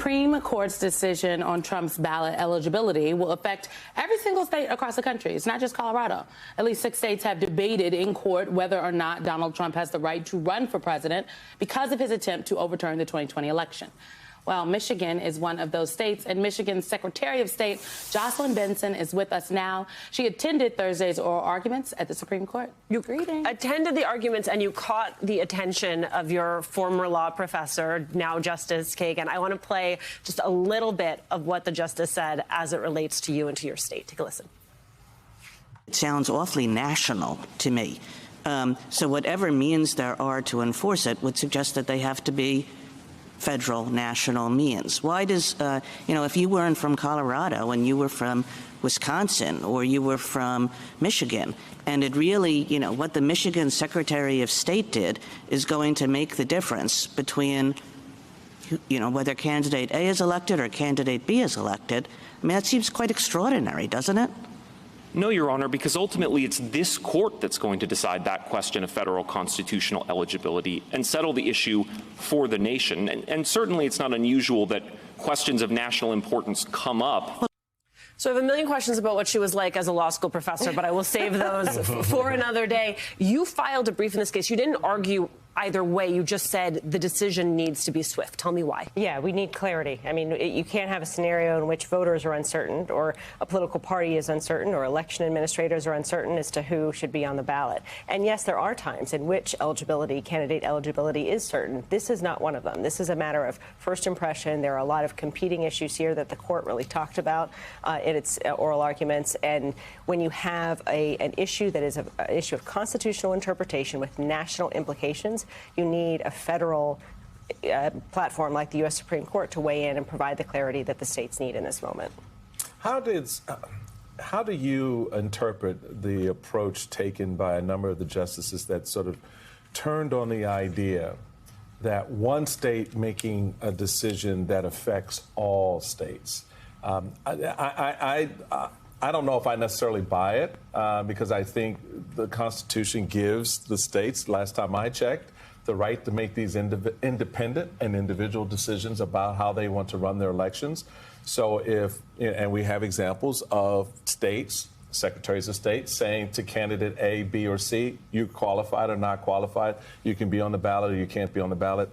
Supreme Court's decision on Trump's ballot eligibility will affect every single state across the country. It's not just Colorado. At least 6 states have debated in court whether or not Donald Trump has the right to run for president because of his attempt to overturn the 2020 election. Well, Michigan is one of those states, and Michigan's Secretary of State, Jocelyn Benson, is with us now. She attended Thursday's oral arguments at the Supreme Court. You Greetings. attended the arguments, and you caught the attention of your former law professor, now Justice Kagan. I want to play just a little bit of what the justice said as it relates to you and to your state. Take a listen. It sounds awfully national to me. So whatever means there are to enforce it would suggest that they have to be federal, national means. Why does, if you weren't from Colorado and you were from Wisconsin or you were from Michigan, and it really, what the Michigan Secretary of State did is going to make the difference between, whether candidate A is elected or candidate B is elected. I mean, that seems quite extraordinary, doesn't it? No, Your Honor, because ultimately it's this court that's going to decide that question of federal constitutional eligibility and settle the issue for the nation. And certainly it's not unusual that questions of national importance come up. So I have a million questions about what she was like as a law school professor, but I will save those for another day. You filed a brief in this case. You didn't argue either way. You just said the decision needs to be swift. Tell me why. Yeah, we need clarity. I mean, you can't have a scenario in which voters are uncertain or a political party is uncertain or election administrators are uncertain as to who should be on the ballot. And yes, there are times in which candidate eligibility is certain. This is not one of them. This is a matter of first impression. There are a lot of competing issues here that the court really talked about in its oral arguments. And when you have an issue that is an issue of constitutional interpretation with national implications, you need a federal platform like the U.S. Supreme Court to weigh in and provide the clarity that the states need in this moment. How do you interpret the approach taken by a number of the justices that sort of turned on the idea that one state making a decision that affects all states? I don't know if I necessarily buy it because I think the Constitution gives the states, last time I checked, the right to make these independent and individual decisions about how they want to run their elections. So and we have examples of states, secretaries of state, saying to candidate A, B, or C, you're qualified or not qualified, you can be on the ballot or you can't be on the ballot.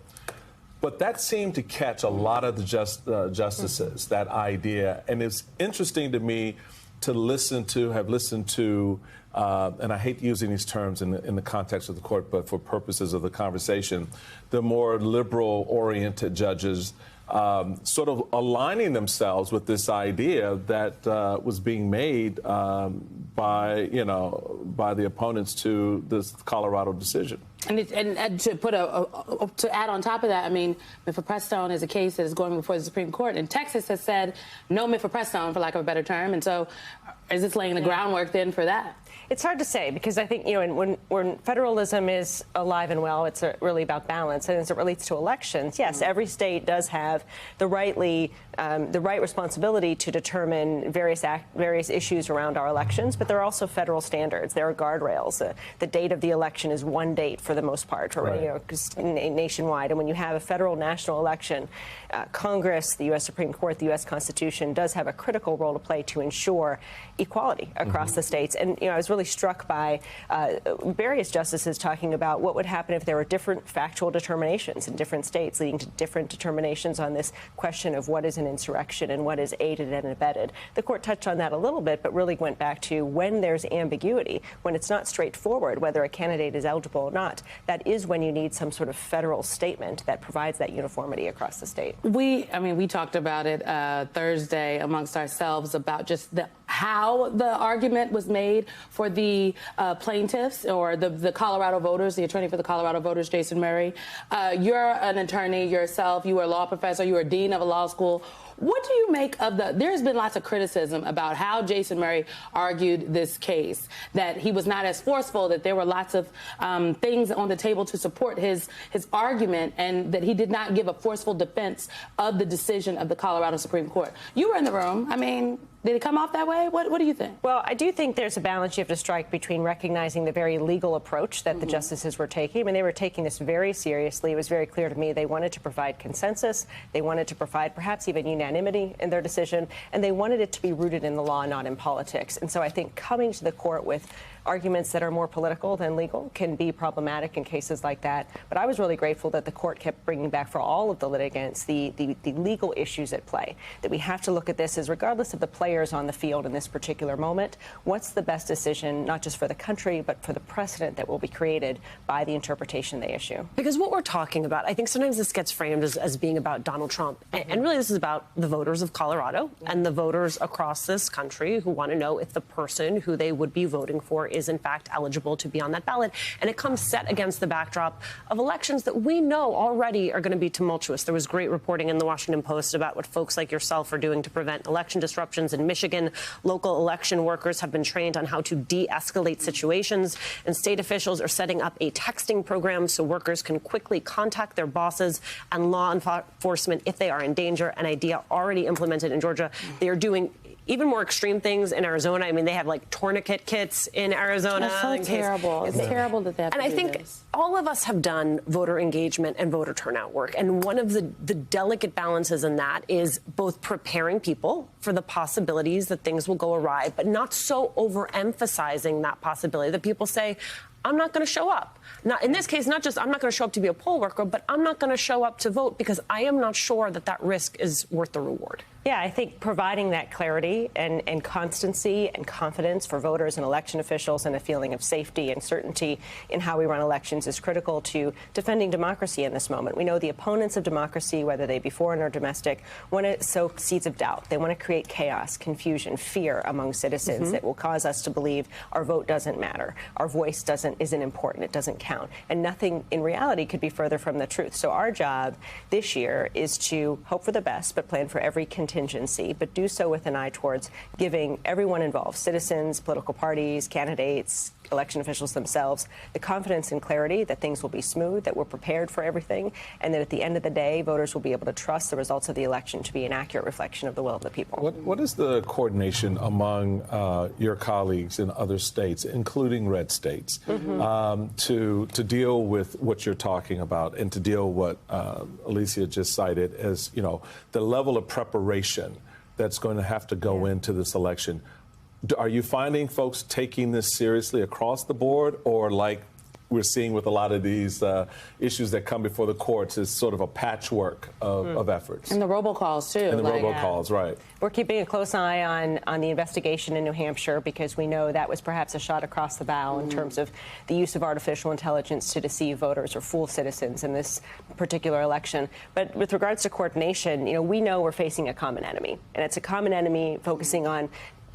But that seemed to catch a lot of the justices, that idea. And it's interesting to me to have listened to, and I hate using these terms in the context of the court, but for purposes of the conversation, the more liberal-oriented judges sort of aligning themselves with this idea that was being made by the opponents to this Colorado decision. And to add on top of that, I mean, mifepristone is a case that is going before the Supreme Court, and Texas has said no mifepristone, for lack of a better term, and so is this laying the groundwork then for that? It's hard to say because I think, when federalism is alive and well, it's really about balance. And as it relates to elections, yes, every state does have the right responsibility to determine various issues around our elections, but there are also federal standards. There are guardrails. The date of the election is one date for the most part, or nationwide. And when you have a federal national election, Congress, the U.S. Supreme Court, the U.S. Constitution does have a critical role to play to ensure equality across the states. And I was really struck by various justices talking about what would happen if there were different factual determinations in different states, leading to different determinations on this question of what is an insurrection and what is aided and abetted. The court touched on that a little bit, but really went back to when there's ambiguity, when it's not straightforward whether a candidate is eligible or not, that is when you need some sort of federal statement that provides that uniformity across the state. We talked about it Thursday amongst ourselves about just how the argument was made for the plaintiffs or the Colorado voters, the attorney for the Colorado voters, Jason Murray. You're an attorney yourself. You were a law professor. You were a dean of a law school. What do you make of there's been lots of criticism about how Jason Murray argued this case, that he was not as forceful, that there were lots of things on the table to support his argument, and that he did not give a forceful defense of the decision of the Colorado Supreme Court. You were in the room. I mean, Did it come off that way? What do you think? Well, I do think there's a balance you have to strike between recognizing the very legal approach that the justices were taking. I mean, they were taking this very seriously. It was very clear to me they wanted to provide consensus. They wanted to provide perhaps even unanimity in their decision. And they wanted it to be rooted in the law, not in politics. And so I think coming to the court with arguments that are more political than legal can be problematic in cases like that. But I was really grateful that the court kept bringing back for all of the litigants the legal issues at play, that we have to look at this as regardless of the players on the field in this particular moment, what's the best decision, not just for the country, but for the precedent that will be created by the interpretation they issue. Because what we're talking about, I think sometimes this gets framed as being about Donald Trump. And really this is about the voters of Colorado and the voters across this country who want to know if the person who they would be voting for is in fact eligible to be on that ballot. And it comes set against the backdrop of elections that we know already are going to be tumultuous. There was great reporting in the Washington Post about what folks like yourself are doing to prevent election disruptions in Michigan. Local election workers have been trained on how to de-escalate situations, and state officials are setting up a texting program so workers can quickly contact their bosses and law enforcement if they are in danger, an idea already implemented in Georgia. They are doing even more extreme things in Arizona. I mean, they have like tourniquet kits in Arizona. That's so terrible. It's terrible that they have to do this. And I think all of us have done voter engagement and voter turnout work. And one of the delicate balances in that is both preparing people for the possibilities that things will go awry, but not so overemphasizing that possibility that people say, I'm not going to show up. Now, in this case, not just I'm not going to show up to be a poll worker, but I'm not going to show up to vote because I am not sure that that risk is worth the reward. Yeah, I think providing that clarity and constancy and confidence for voters and election officials and a feeling of safety and certainty in how we run elections is critical to defending democracy in this moment. We know the opponents of democracy, whether they be foreign or domestic, want to sow seeds of doubt. They want to create chaos, confusion, fear among citizens that will cause us to believe our vote doesn't matter, our voice isn't important, it doesn't count. And nothing in reality could be further from the truth. So our job this year is to hope for the best, but plan for every contingency, but do so with an eye towards giving everyone involved, citizens, political parties, candidates, election officials themselves, the confidence and clarity that things will be smooth, that we're prepared for everything, and that at the end of the day, voters will be able to trust the results of the election to be an accurate reflection of the will of the people. What is the coordination among your colleagues in other states, including red states, to deal with what you're talking about and to deal what Alicia just cited as, you know, the level of preparation that's going to have to go into this election? Are you finding folks taking this seriously across the board, or like we're seeing with a lot of these issues that come before the courts is sort of a patchwork of efforts? And the robocalls, too. And the robocalls, right. We're keeping a close eye on the investigation in New Hampshire because we know that was perhaps a shot across the bow in terms of the use of artificial intelligence to deceive voters or fool citizens in this particular election. But with regards to coordination, you know, we know we're facing a common enemy, and it's a common enemy focusing on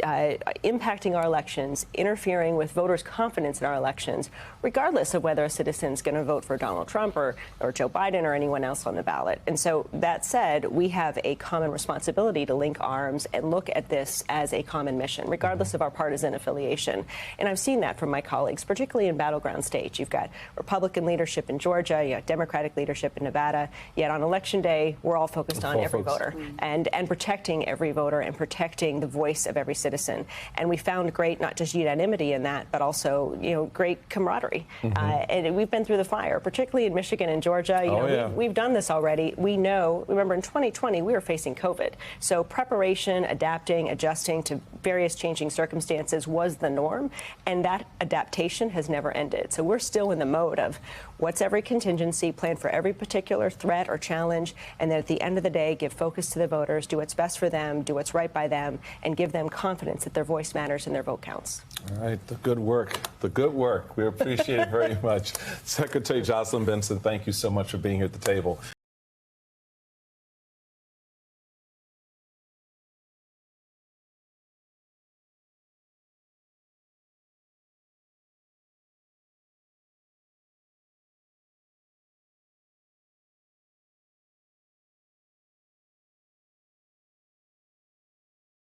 impacting our elections, interfering with voters' confidence in our elections, regardless of whether a citizen's going to vote for Donald Trump or Joe Biden or anyone else on the ballot. And so that said, we have a common responsibility to link arms and look at this as a common mission, regardless of our partisan affiliation. And I've seen that from my colleagues, particularly in battleground states. You've got Republican leadership in Georgia, you have Democratic leadership in Nevada, yet on Election Day, we're all focused on every voter and protecting every voter and protecting the voice of every citizen. And we found great, not just unanimity in that, but also, you know, great camaraderie. And we've been through the fire, particularly in Michigan and Georgia. You know, we've done this already. We know, remember in 2020, we were facing COVID. So preparation, adapting, adjusting to various changing circumstances was the norm. And that adaptation has never ended. So we're still in the mode of what's every contingency, plan for every particular threat or challenge, and then at the end of the day, give focus to the voters, do what's best for them, do what's right by them, and give them confidence that their voice matters and their vote counts. All right, the good work. The good work. We appreciate it very much. Secretary Jocelyn Benson, thank you so much for being here at the table.